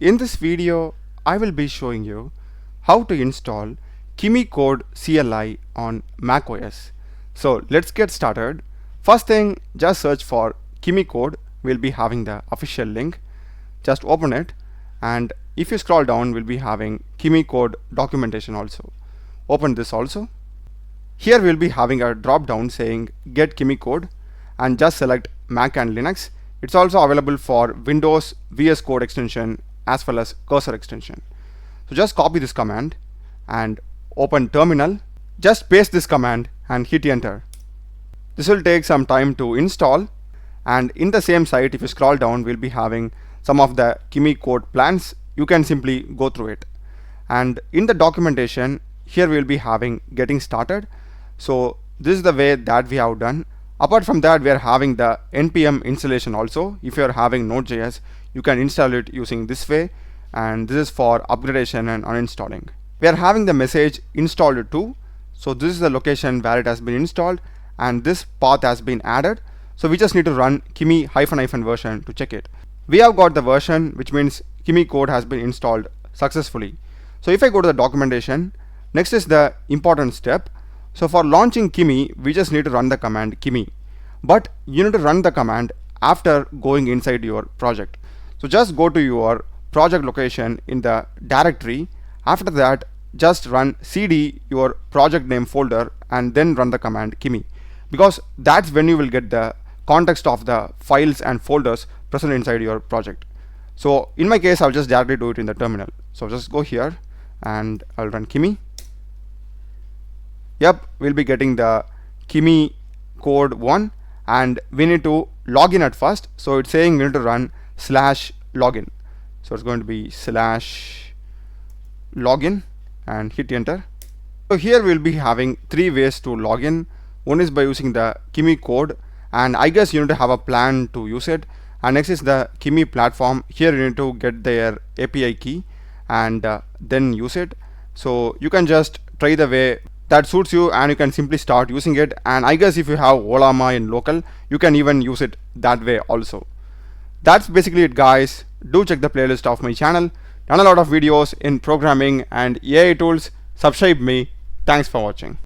In this video, I will be showing you how to install Kimi code CLI on macOS. So let's get started. First thing, just search for Kimi code. We'll be having the official link. Just open it, and if you scroll down, we'll be having Kimi code documentation also. Open this also. Here we'll be having a drop down saying get Kimi code, and just select Mac and Linux. It's also available for Windows VS Code extension as well as cursor extension. So just copy this command and open terminal. Just paste this command and hit enter. This will take some time to install, and in the same site, if you scroll down, we'll be having some of the Kimi code plans. You can simply go through it. And in the documentation, here we'll be having getting started. So this is the way that we have done. Apart from that, we are having the npm installation also. If you are having Node.js, you can install it using this way, and this is for upgradation and uninstalling. We are having the message installed to. So this is the location where it has been installed, and this path has been added. So we just need to run Kimi ---- version to check it. We have got the version, which means Kimi code has been installed successfully. So if I go to the documentation, next is the important step. So for launching Kimi, we just need to run the command Kimi, but you need to run the command after going inside your project. So just go to your project location in the directory. After that, just run cd your project name folder and then run the command Kimi, because that's when you will get the context of the files and folders present inside your project. So in my case, I'll just directly do it in the terminal. So just go here and I'll run Kimi. Yep, we'll be getting the Kimi code 1, and we need to log in at first. So it's saying we need to run /login. So it's going to be /login and hit enter. So here we'll be having 3 ways to log in. One is by using the Kimi code, and I guess you need to have a plan to use it. And next is the Kimi platform. Here you need to get their API key and then use it. So you can just try the way that suits you, and you can simply start using it. And I guess if you have Olama in local, you can even use it that way also. That's basically it, guys. Do check the playlist of my channel. Done a lot of videos in programming and AI tools. Subscribe me. Thanks for watching.